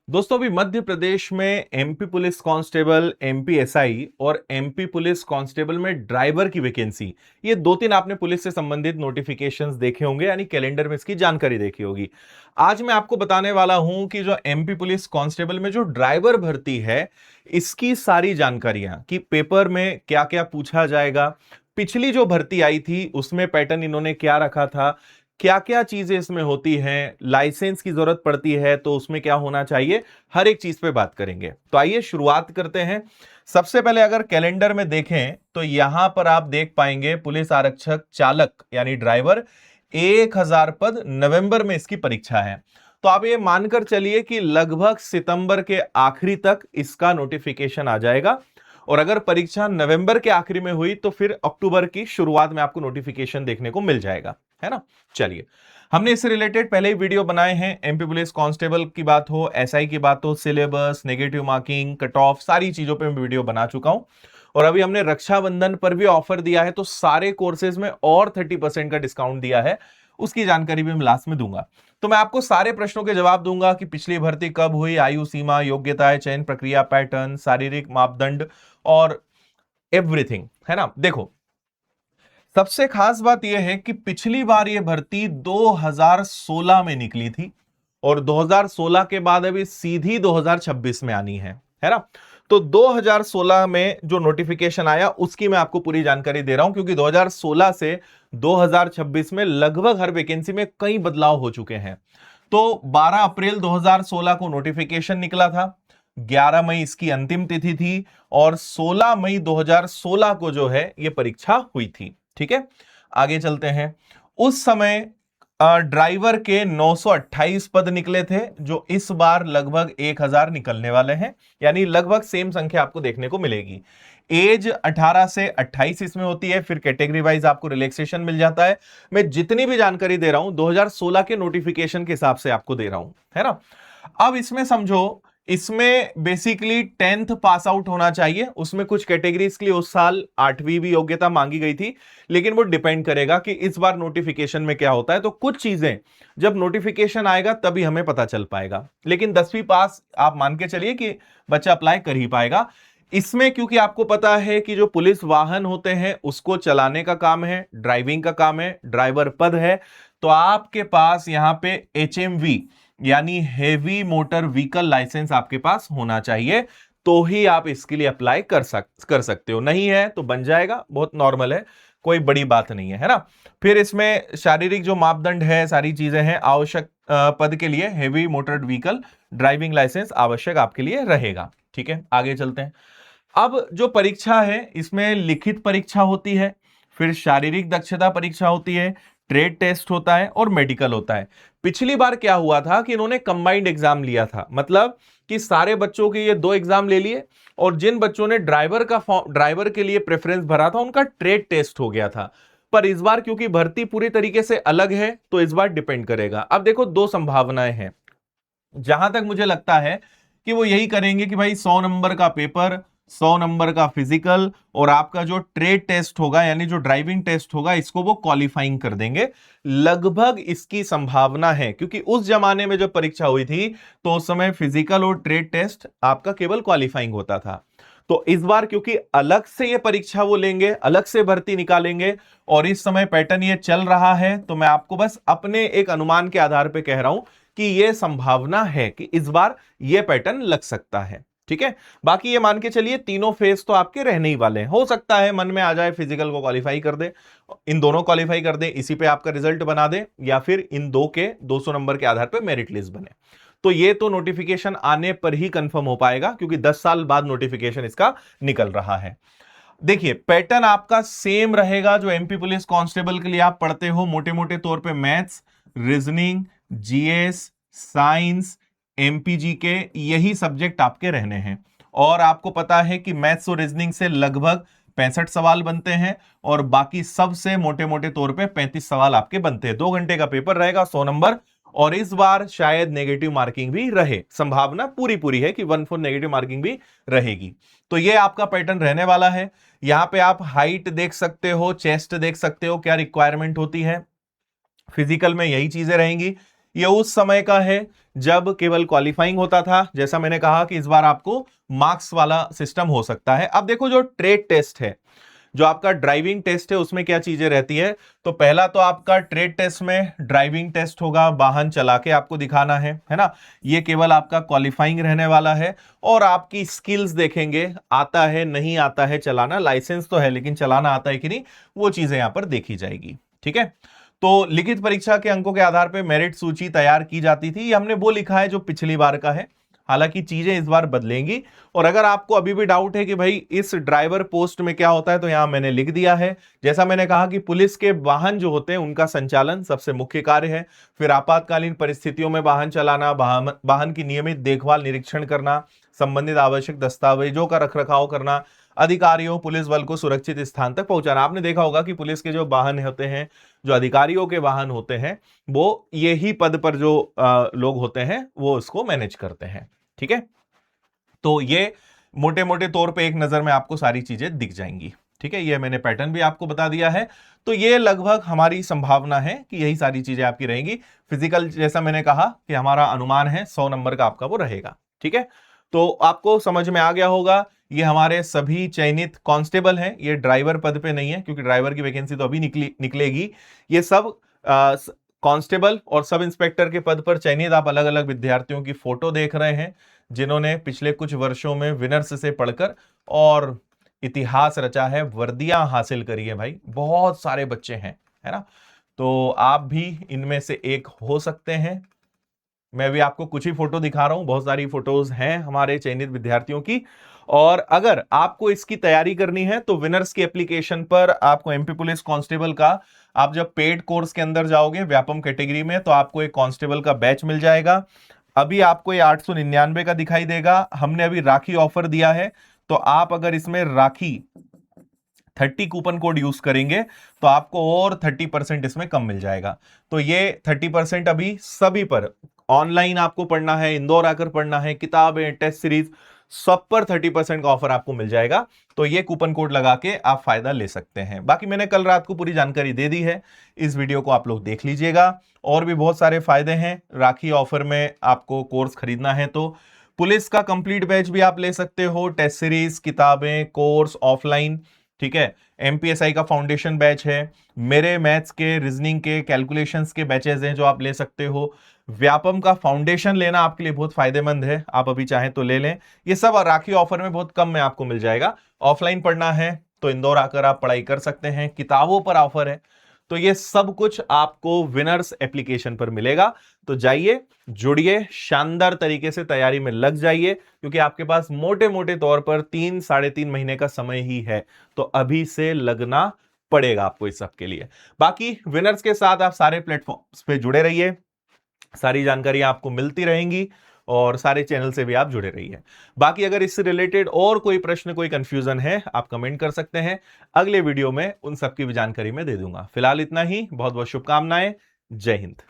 दोस्तों अभी मध्य प्रदेश में MP police constable, MP SI और एमपी पुलिस कांस्टेबल में ड्राइवर की वैकेंसी, ये दो तीन आपने पुलिस से संबंधित नोटिफिकेशंस देखे होंगे, यानी कैलेंडर में इसकी जानकारी देखी होगी। आज मैं आपको बताने वाला हूं कि जो एमपी पुलिस कांस्टेबल में जो ड्राइवर भर्ती है, इसकी सारी जानकारियां कि पेपर में क्या क्या पूछा जाएगा, पिछली जो भर्ती आई थी उसमें पैटर्न इन्होंने क्या रखा था, क्या क्या चीजें इसमें होती हैं, लाइसेंस की जरूरत पड़ती है तो उसमें क्या होना चाहिए, हर एक चीज पे बात करेंगे। तो आइए शुरुआत करते हैं। सबसे पहले अगर कैलेंडर में देखें तो यहां पर आप देख पाएंगे पुलिस आरक्षक चालक यानी ड्राइवर 1000 पद, नवंबर में इसकी परीक्षा है। तो आप ये मानकर चलिए कि लगभग सितंबर के आखिरी तक इसका नोटिफिकेशन आ जाएगा, और अगर परीक्षा नवंबर के आखिरी में हुई तो फिर अक्टूबर की शुरुआत में आपको नोटिफिकेशन देखने को मिल जाएगा, है ना। चलिए, हमने इससे रिलेटेड पहले ही वीडियो बनाए हैं। एमपी पुलिस कांस्टेबल की बात हो, एसआई की बात हो, syllabus, negative marking, cut off, सारी चीजों पे मैं वीडियो बना चुका हूं। और अभी हमने रक्षाबंधन पर भी ऑफर दिया है, तो सारे कोर्सेज में और 30% का डिस्काउंट दिया है, उसकी जानकारी भी मैं लास्ट में दूंगा। तो मैं आपको सारे प्रश्नों के जवाब दूंगा कि पिछली भर्ती कब हुई, आयु सीमा, योग्यताएं, चयन प्रक्रिया, पैटर्न, शारीरिक मापदंड और एवरीथिंग, है ना। देखो, सबसे खास बात यह है कि पिछली बार यह भर्ती 2016 में निकली थी, और 2016 के बाद अभी सीधी 2026 में आनी है ना। तो 2016 में जो नोटिफिकेशन आया उसकी मैं आपको पूरी जानकारी दे रहा हूं, क्योंकि 2016 से 2026 में लगभग हर वैकेंसी में कई बदलाव हो चुके हैं। तो 12 अप्रैल 2016 को नोटिफिकेशन निकला था, 11 मई इसकी अंतिम तिथि थी, और 16 मई 2016 को जो है यह परीक्षा हुई थी। ठीक है, आगे चलते हैं। उस समय ड्राइवर के 928 पद निकले थे, जो इस बार लगभग 1000 निकलने वाले हैं, यानी लगभग सेम संख्या आपको देखने को मिलेगी। एज 18 से 28 इसमें होती है, फिर कैटेगरी वाइज आपको रिलैक्सेशन मिल जाता है। मैं जितनी भी जानकारी दे रहा हूं 2016 के नोटिफिकेशन के हिसाब से आपको दे रहा हूं, है ना। अब इसमें समझो, इसमें बेसिकली 10th पास आउट होना चाहिए। उसमें कुछ कैटेगरीज के लिए उस साल 8वीं भी योग्यता मांगी गई थी, लेकिन वो डिपेंड करेगा कि इस बार नोटिफिकेशन में क्या होता है। तो कुछ चीजें जब नोटिफिकेशन आएगा तभी हमें पता चल पाएगा, लेकिन 10वीं पास आप मान के चलिए कि बच्चा अप्लाई कर ही पाएगा इसमें, क्योंकि आपको पता है कि जो पुलिस वाहन होते हैं उसको चलाने का काम है, ड्राइविंग का काम है, ड्राइवर पद है। तो आपके पास यहां पे एचएमवी यानी हेवी मोटर व्हीकल लाइसेंस आपके पास होना चाहिए, तो ही आप इसके लिए अप्लाई कर सकते हो। नहीं है तो बन जाएगा, बहुत नॉर्मल है, कोई बड़ी बात नहीं है ना। फिर इसमें शारीरिक जो मापदंड है, सारी चीजें हैं। आवश्यक पद के लिए heavy motor vehicle driving licence आवश्यक आपके लिए रहेगा। ठीक है, आगे चलते हैं। अब जो परीक्षा है इसमें लिखित परीक्षा होती है, फिर शारीरिक दक्षता परीक्षा होती है, ट्रेड टेस्ट होता है और मेडिकल होता है। पिछली बार क्या हुआ था कि इन्होंने कंबाइंड एग्जाम लिया था, मतलब कि सारे बच्चों के ये 2 एग्जाम ले लिए, और जिन बच्चों ने ड्राइवर के लिए प्रेफरेंस भरा था उनका ट्रेड टेस्ट हो गया था। पर इस बार क्योंकि भर्ती पूरी तरीके से अलग है, तो इस बार डिपेंड करेगा। अब देखो, 2 संभावनाएं हैं। जहां तक मुझे लगता है कि वो यही करेंगे कि भाई 100 नंबर का पेपर, 100 नंबर का फिजिकल, और आपका जो ट्रेड टेस्ट होगा यानी जो ड्राइविंग टेस्ट होगा, इसको वो क्वालिफाइंग कर देंगे। लगभग इसकी संभावना है, क्योंकि उस जमाने में जब परीक्षा हुई थी तो उस समय फिजिकल और ट्रेड टेस्ट आपका केवल क्वालिफाइंग होता था। तो इस बार क्योंकि अलग से ये परीक्षा वो लेंगे, अलग से भर्ती निकालेंगे, और इस समय पैटर्न ये चल रहा है, तो मैं आपको बस अपने एक अनुमान के आधार पर कह रहा हूं कि यह संभावना है कि इस बार यह पैटर्न लग सकता है। ठीक है, बाकी ये मान के चलिए तीनों फेज तो आपके रहने ही वाले हैं। हो सकता है मन में आ जाए फिजिकल को क्वालिफाई कर दे, इन दोनों क्वालिफाई कर दे, इसी पे आपका रिजल्ट बना दे, या फिर इन दो के 200 नंबर के आधार पर मेरिट लिस्ट बने। तो ये तो नोटिफिकेशन आने पर ही कंफर्म हो पाएगा, क्योंकि 10 साल बाद नोटिफिकेशन इसका निकल रहा है। देखिए, पैटर्न आपका सेम रहेगा जो एमपी पुलिस कांस्टेबल के लिए आप पढ़ते हो। मोटे मोटे तौर पे maths, reasoning, GS, science, MPG के, यही सब्जेक्ट आपके रहने हैं। और आपको पता है कि मैथ्स और रीजनिंग से लगभग 65 सवाल बनते हैं, और बाकी सबसे मोटे मोटे तौर पे 35 सवाल आपके बनते हैं। 2 घंटे का पेपर रहेगा, 100 नंबर, और इस बार शायद नेगेटिव मार्किंग भी रहे। संभावना पूरी पूरी है कि 1/4 नेगेटिव मार्किंग भी रहेगी। तो ये आपका पैटर्न रहने वाला है। यहां पे आप हाइट देख सकते हो, चेस्ट देख सकते हो, क्या रिक्वायरमेंट होती है। फिजिकल में यही चीजें रहेंगी। ये उस समय का है जब केवल क्वालिफाइंग होता था। जैसा मैंने कहा कि इस बार आपको मार्क्स वाला सिस्टम हो सकता है। अब देखो जो ट्रेड टेस्ट है, जो आपका ड्राइविंग टेस्ट है, उसमें क्या चीजें रहती है। तो पहला तो आपका ट्रेड टेस्ट में ड्राइविंग टेस्ट होगा, वाहन चला के आपको दिखाना है ना। ये केवल आपका क्वालिफाइंग रहने वाला है। और आपकी स्किल्स देखेंगे, आता है नहीं आता है चलाना, लाइसेंस तो है लेकिन चलाना आता है कि नहीं, वो चीजें यहां पर देखी जाएगी। ठीक है, तो लिखित परीक्षा के अंकों के आधार पर मेरिट सूची तैयार की जाती थी, ये हमने वो लिखा है जो पिछली बार का है। हालांकि चीजें इस बार बदलेंगी। और अगर आपको अभी भी डाउट है कि भाई इस ड्राइवर पोस्ट में क्या होता है, तो यहां मैंने लिख दिया है। जैसा मैंने कहा कि पुलिस के वाहन जो होते हैं उनका संचालन सबसे मुख्य कार्य है। फिर आपातकालीन परिस्थितियों में वाहन चलाना, वाहन की नियमित देखभाल निरीक्षण करना, संबंधित आवश्यक दस्तावेजों का रखरखाव करना, अधिकारियों पुलिस बल को सुरक्षित स्थान तक पहुंचाना। आपने देखा होगा कि पुलिस के जो वाहन होते हैं, जो अधिकारियों के वाहन होते हैं, वो यही पद पर जो लोग होते हैं वो उसको मैनेज करते हैं। ठीक है, तो ये मोटे मोटे तौर पे एक नजर में आपको सारी चीजें दिख जाएंगी। ठीक है, ये मैंने पैटर्न भी आपको बता दिया है। तो ये लगभग हमारी संभावना है कि यही सारी चीजें आपकी रहेंगी। फिजिकल जैसा मैंने कहा कि हमारा अनुमान है 100 नंबर का आपका वो रहेगा। ठीक है, तो आपको समझ में आ गया होगा। ये हमारे सभी चयनित कांस्टेबल हैं, ये ड्राइवर पद पे नहीं है क्योंकि ड्राइवर की वैकेंसी तो अभी निकलेगी। ये सब कांस्टेबल और सब इंस्पेक्टर के पद पर चयनित आप अलग अलग विद्यार्थियों की फोटो देख रहे हैं, जिन्होंने पिछले कुछ वर्षों में विनर्स से पढ़कर और इतिहास रचा है, वर्दियां हासिल करी है। भाई बहुत सारे बच्चे हैं, है ना। तो आप भी इनमें से एक हो सकते हैं। मैं भी आपको कुछ ही फोटो दिखा रहा हूं, बहुत सारी फोटोज हैं हमारे चयनित विद्यार्थियों की। और अगर आपको इसकी तैयारी करनी है तो विनर्स की एप्लीकेशन पर आपको एमपी पुलिस कांस्टेबल का, आप जब पेड कोर्स के अंदर जाओगे व्यापम कैटेगरी में, तो आपको एक कांस्टेबल का बैच मिल जाएगा। अभी आपको ये 899 का दिखाई देगा। हमने अभी राखी ऑफर दिया है, तो आप अगर इसमें राखी 30 कूपन कोड यूज करेंगे तो आपको और 30% इसमें कम मिल जाएगा। तो ये 30% अभी सभी पर, ऑनलाइन आपको पढ़ना है, इंदौर आकर पढ़ना है, किताबें, टेस्ट सीरीज, सब पर 30% का ऑफर आपको मिल जाएगा। तो ये कूपन कोड लगा के आप फायदा ले सकते हैं। बाकी मैंने कल रात को पूरी जानकारी दे दी है, इस वीडियो को आप लोग देख लीजिएगा। और भी बहुत सारे फायदे हैं राखी ऑफर में, आपको कोर्स खरीदना है तो पुलिस का कंप्लीट बैच भी आप ले सकते हो, टेस्ट सीरीज, किताबें, कोर्स ऑफलाइन। ठीक है, एमपीएसआई का फाउंडेशन बैच है, मेरे मैथ्स के, रीजनिंग के, कैलकुलेशंस के बैचेस हैं जो आप ले सकते हो। व्यापम का फाउंडेशन लेना आपके लिए बहुत फायदेमंद है, आप अभी चाहें तो ले लें। ये सब राखी ऑफर में बहुत कम में आपको मिल जाएगा। ऑफलाइन पढ़ना है तो इंदौर आकर आप पढ़ाई कर सकते हैं, किताबों पर ऑफर है। तो ये सब कुछ आपको विनर्स एप्लीकेशन पर मिलेगा। तो जाइए, जुड़िए, शानदार तरीके से तैयारी में लग जाइए, क्योंकि आपके पास मोटे मोटे तौर पर 3-3.5 महीने का समय ही है। तो अभी से लगना पड़ेगा आपको इस सब के लिए। बाकी विनर्स के साथ आप सारे प्लेटफॉर्म्स पे जुड़े रहिए, सारी जानकारी आपको मिलती रहेंगी, और सारे चैनल से भी आप जुड़े रहिए। बाकी अगर इससे रिलेटेड और कोई प्रश्न, कोई कंफ्यूजन है, आप कमेंट कर सकते हैं। अगले वीडियो में उन सब की भी जानकारी मैं दे दूंगा। फिलहाल इतना ही, बहुत बहुत शुभकामनाएं। जय हिंद।